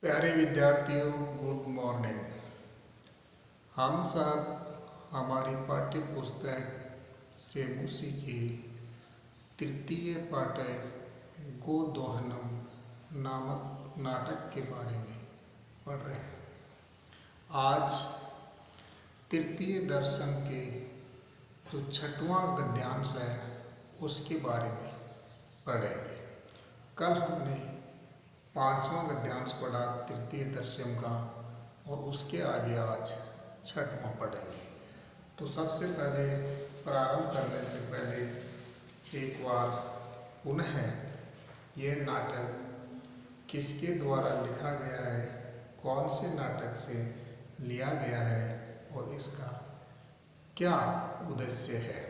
प्यारे विद्यार्थियों, good morning. हम सब हमारी पाठ्य पुस्तक से सीखे तृतीय पाठ्य गोदोहनम नामक नाटक के बारे में पढ़ रहे हैं। आज तृतीय दर्शन के जो छठवां गद्यांश है उसके बारे में पढ़ेंगे। कल हमने पांचवा गद्यांश पढ़ा तृतीय दर्शन का और उसके आगे आज छठवां पढ़ेंगे। तो सबसे पहले प्रारंभ करने से पहले एक बार पुनः यह नाटक किसके द्वारा लिखा गया है, कौन से नाटक से लिया गया है और इसका क्या उद्देश्य है।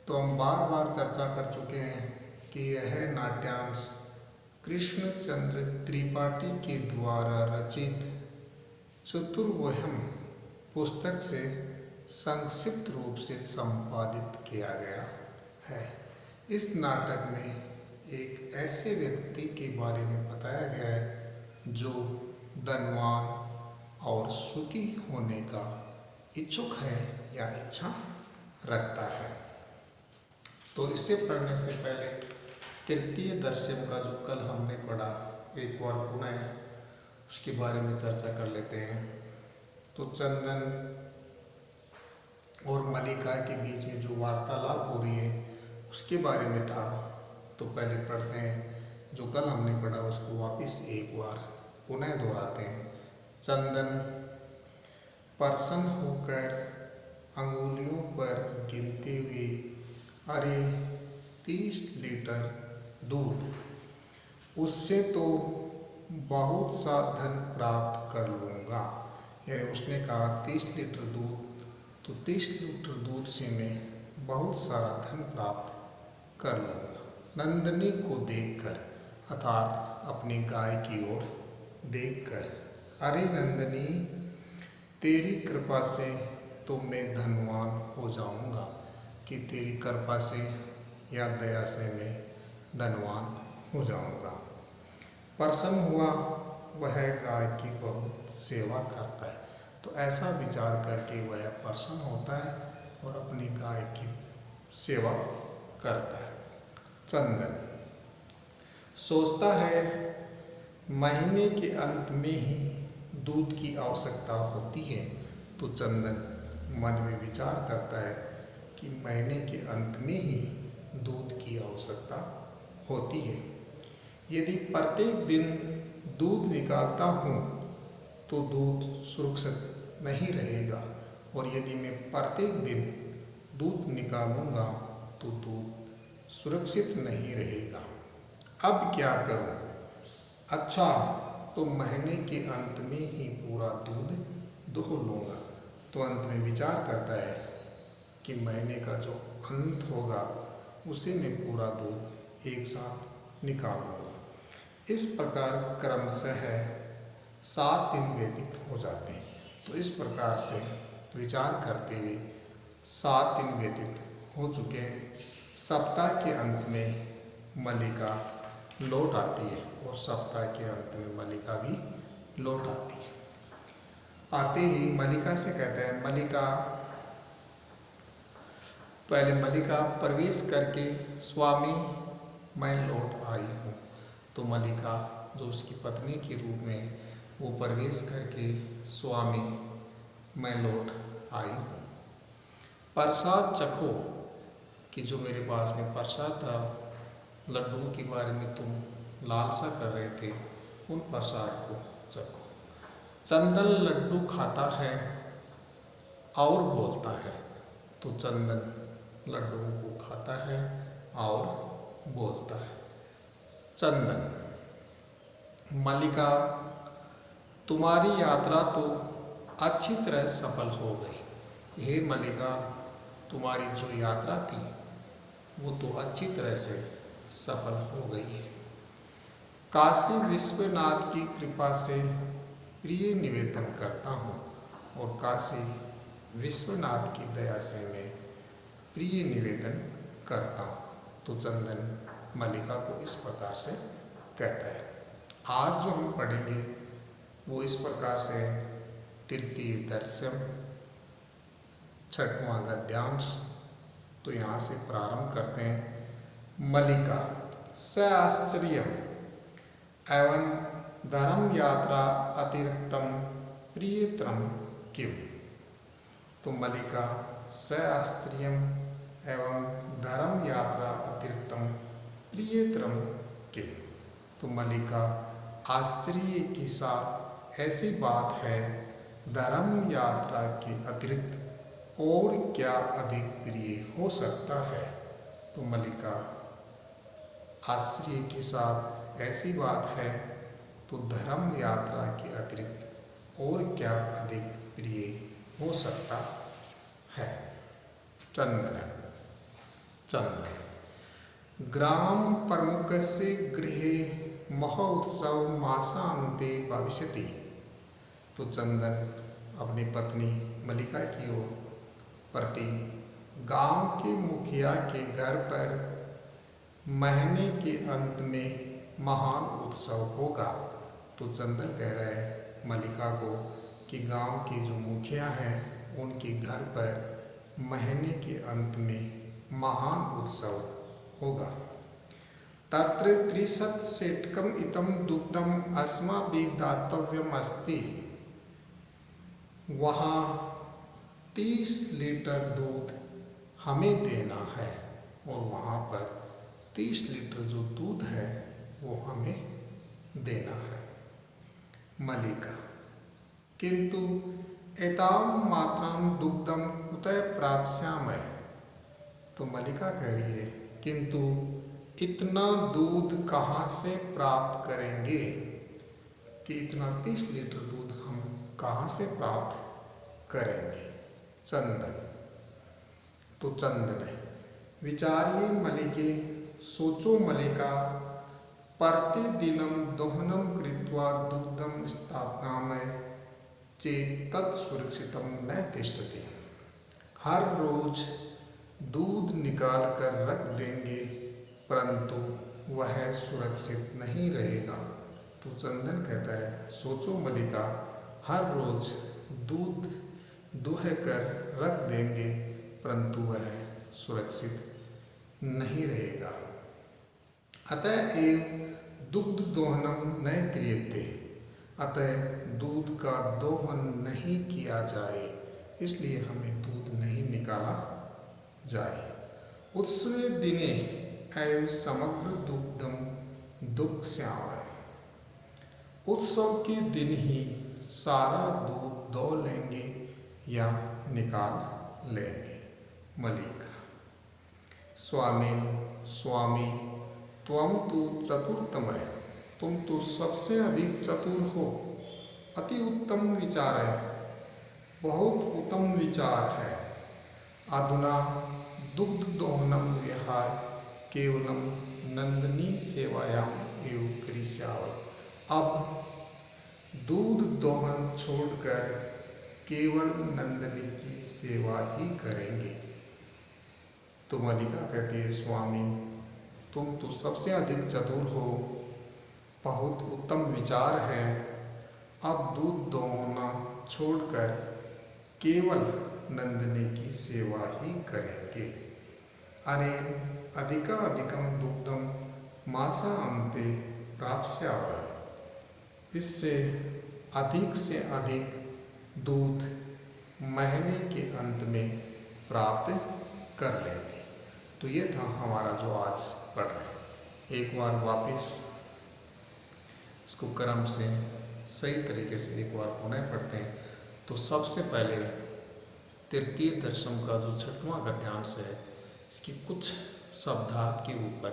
तो हम बार बार चर्चा कर चुके हैं कि यह नाट्यांश कृष्णचंद्र त्रिपाठी के द्वारा रचित चतुर्वहम पुस्तक से संक्षिप्त रूप से संपादित किया गया है। इस नाटक में एक ऐसे व्यक्ति के बारे में बताया गया है जो धनवान और सुखी होने का इच्छुक है या इच्छा रखता है। तो इसे पढ़ने से पहले तृतीय दर्शन का जो कल हमने पढ़ा एक बार पुनः उसके बारे में चर्चा कर लेते हैं। तो चंदन और मलिका के बीच में जो वार्तालाप हो रही है उसके बारे में था। तो पहले पढ़ते हैं, जो कल हमने पढ़ा उसको वापस एक बार पुनः दोहराते हैं। चंदन प्रसन्न होकर अंगुलियों पर गिनते हुए, अरे 30 लीटर दूध, उससे तो बहुत सा धन प्राप्त कर लूँगा। यानी उसने कहा 30 लीटर दूध, तो 30 लीटर दूध से मैं बहुत सारा धन प्राप्त कर लूँगा। नंदिनी को देखकर, अर्थात अपनी गाय की ओर देखकर, अरे नंदिनी, तेरी कृपा से तो मैं धनवान हो जाऊँगा, कि तेरी कृपा से या दया से मैं धनवान हो जाऊँगा। प्रसन्न हुआ वह गाय की बहुत सेवा करता है। तो ऐसा विचार करके वह प्रसन्न होता है और अपनी गाय की सेवा करता है। चंदन सोचता है महीने के अंत में ही दूध की आवश्यकता होती है। तो चंदन मन में विचार करता है कि महीने के अंत में ही दूध की आवश्यकता होती है। यदि प्रत्येक दिन दूध निकालता हूँ तो दूध सुरक्षित नहीं रहेगा, और यदि मैं प्रत्येक दिन दूध निकालूंगा तो दूध सुरक्षित नहीं रहेगा। अब क्या करूँ? अच्छा, तो महीने के अंत में ही पूरा दूध दुह लूँगा। तो अंत में विचार करता है कि महीने का जो अंत होगा उसे मैं पूरा दूध एक साथ निकालूंगा। इस प्रकार क्रमशः 7 दिन व्यतीत हो जाते हैं। तो इस प्रकार से विचार करते हुए 7 दिन व्यतीत हो चुके हैं। सप्ताह के अंत में मलिका लौट आती है और सप्ताह के अंत में मलिका भी लौट आती है। आते ही मलिका से कहते हैं, मलिका, पहले मलिका प्रवेश करके, स्वामी मैं लौट आई हूँ। तो मलिका जो उसकी पत्नी के रूप में वो प्रवेश करके, स्वामी मैं लौट आई हूँ। प्रसाद चखो, कि जो मेरे पास में प्रसाद था, लड्डू के बारे में तुम लालसा कर रहे थे, उन प्रसाद को चखो। चंदन लड्डू खाता है और बोलता है। तो चंदन लड्डुओं को खाता है और बोलता है। चंदन, मलिका, तुम्हारी यात्रा तो अच्छी तरह सफल हो गई। हे मलिका, तुम्हारी जो यात्रा थी वो तो अच्छी तरह से सफल हो गई है। काशी विश्वनाथ की कृपा से प्रिय निवेदन करता हूँ, और काशी विश्वनाथ की दया से मैं प्रिय निवेदन करता हूँ। तो चंदन मलिका को इस प्रकार से कहता है। आज जो हम पढ़ेंगे वो इस प्रकार से है। तृतीय दर्शम, छठवां गद्यांश। तो यहाँ से प्रारंभ करते हैं। मलिका स आश्चर्यम एवं धर्म यात्रा अतिरिक्तम प्रियतरम किम। तो मलिका स आश्चर्यम एवं धर्म यात्रा अतिरिक्तम प्रियतरम किम। तो मलिका आश्चर्य के साथ ऐसी बात है, धर्म यात्रा के अतिरिक्त और क्या अधिक प्रिय हो सकता है। तो मलिका आश्चर्य के साथ ऐसी बात है, तो धर्म यात्रा के अतिरिक्त और क्या अधिक प्रिय हो सकता है। चंदन चंदन ग्राम प्रमुखस्य गृहे महोत्सव मासान्ते भविष्यति। तो चंदन अपनी पत्नी मलिका की ओर प्रति गांव के मुखिया के घर पर महीने के अंत में महान उत्सव होगा। तो चंदन कह रहे हैं मलिका को कि गांव के जो मुखिया हैं उनके घर पर महीने के अंत में महान उत्सव होगा। तत्र 30 सेटकम इतम दुग्धम अस्माभिः दातव्यम अस्ति। वहाँ 30 लीटर दूध हमें देना है और वहाँ पर 30 लीटर जो दूध है वो हमें देना है। मलिका किंतु एतां मात्रां दुग्धम कुतः प्राप्स्यामः। तो मलिका कह रही है किंतु इतना दूध कहाँ से प्राप्त करेंगे, कि इतना 30 लीटर दूध हम कहाँ से प्राप्त करेंगे। चंदन तो चंदन है विचार्ये मलिके सोचो मलिका प्रतिदिनं दोहनं कृत्वा दुग्धं स्थापयामः चेत् तत् सुरक्षितं न तिष्ठति। हर रोज दूध निकाल कर रख देंगे परंतु वह सुरक्षित नहीं रहेगा। तो चंदन कहता है सोचो मलिका, हर रोज दूध दुह कर रख देंगे परंतु वह सुरक्षित नहीं रहेगा। अतः एव दुग्ध दोहनम न क्रियते। अतः दूध का दोहन नहीं किया जाए, इसलिए हमें दूध नहीं निकाला जाए। उत्सवे दिने एव समग्र दुग्धम दुग्स्यामः। उत्सव के दिन ही सारा दूध दो लेंगे या निकाल लेंगे। मलिका स्वामी त्वं तु चतुरतमः। तुम तो सबसे अधिक चतुर हो। अति उत्तम विचार है, बहुत उत्तम विचार है। अधुना दुग्ध दोहनम विहाय केवलम नंदिनी सेवायाम एव करिष्यामः। अब दूध दोहन छोड़कर केवल नंदिनी की सेवा ही करेंगे। तो मलिका कहती है स्वामी तुम तो सबसे अधिक चतुर हो, बहुत उत्तम विचार है। अब दूध दोहना छोड़कर केवल नंदिनी की सेवा ही करेंगे। अनेन अधिकाधिकम दुग्धम मासान्ते प्राप्स्यामः। इससे से अधिक दूध महीने के अंत में प्राप्त कर लेंगे। तो ये था हमारा जो आज पढ़ रहे हैं। एक बार वापस इसको क्रम से सही तरीके से एक बार पुनः पढ़ते हैं। तो सबसे पहले तृतीय दर्शन का जो 6वां गद्यांश है इसकी कुछ शब्दार्थ के ऊपर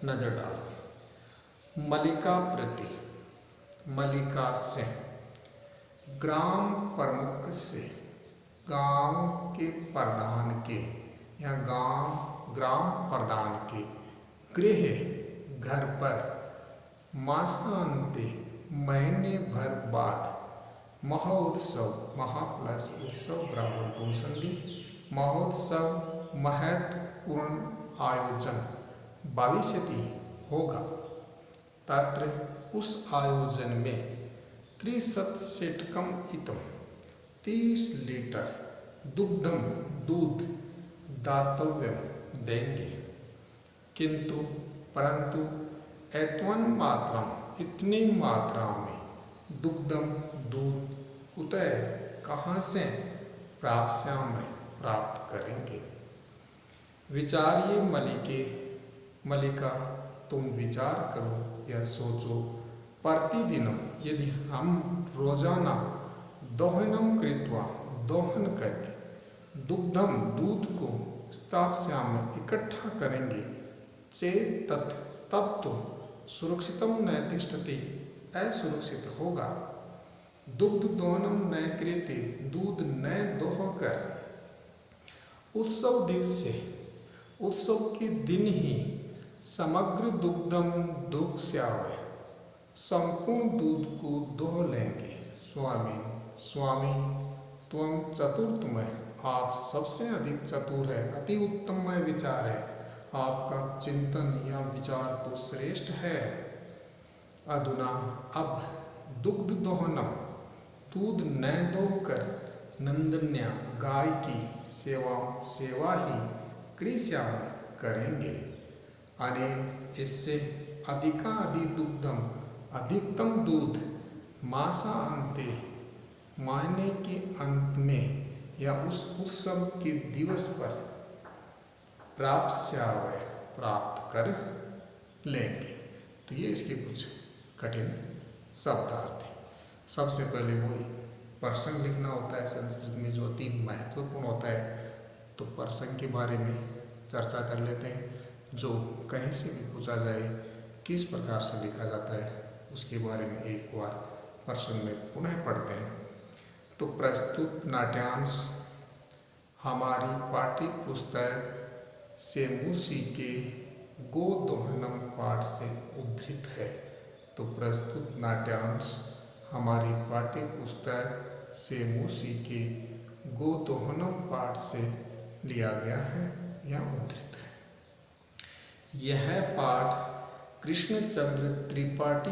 नजर डालते हैं। मलिका प्रति, मलिका से, ग्राम प्रमुख से, गांव के प्रधान के या ग्राम प्रधान के, गृह घर पर, मासान्ते महीने भर बाद, महोत्सव महा प्लस उत्सव बराबर बहुसंधि, महोत्सव महत्वपूर्ण आयोजन भविष्यति होगा। तत्र उस आयोजन में 30 इतम 30 लीटर दुग्धम दूध दातव्यम देंगे, किंतु परंतु एतवन मात्रा इतनी मात्रा में दुग्धम दूध कुतः कहाँ से प्राप्त करेंगे। विचारिए मलिका, तुम विचार करो या सोचो, प्रतिदिनम यदि हम रोजाना दोहनम कृत्वा दोहन करके दुग्धम दूध को स्थापस्याम इकट्ठा करेंगे, चेत तब तो सुरक्षितम न तिष्ठति, असुरक्षित होगा। दुग्ध दोहनम न कृते, दूध न दोहकर उत्सव दिवसे, उत्सव के दिन ही समग्र दुग्धम दुग्स्यावय, संपूर्ण दूध को दोह लेंगे। स्वामी त्वं चतुर्थमय, आप सबसे अधिक चतुर है, अति उत्तममय विचार है, आपका चिंतन या विचार तो श्रेष्ठ है। अधुना अब दुग्ध दोहनम, दूध न दोहकर नंदन्या गाय की सेवा ही कृष्याम करेंगे। अनेन इससे अधिकाधिक दुग्धम, अधिकतम दूध मासांते, महीने के अंत में या उस उत्सव के दिवस पर प्राप्त कर लेंगे। तो ये इसके कुछ कठिन शब्दार्थ है। सबसे पहले वही प्रसंग लिखना होता है संस्कृत में, जो अति महत्वपूर्ण होता है। तो प्रसंग के बारे में चर्चा कर लेते हैं, जो कहीं से भी पूछा जाए किस प्रकार से लिखा जाता है उसके बारे में एक बार प्रसंग में पुनः पढ़ते हैं। तो प्रस्तुत नाट्यांश हमारी पाठ्य पुस्तक से मूसी के गोदोहनम पाठ से उद्धृत है। तो प्रस्तुत नाट्यांश हमारी पाठ्य पुस्तक से मूसी के गोदोहनम पाठ से लिया गया है या उद्धृत है। यह पाठ कृष्णचंद्र त्रिपाठी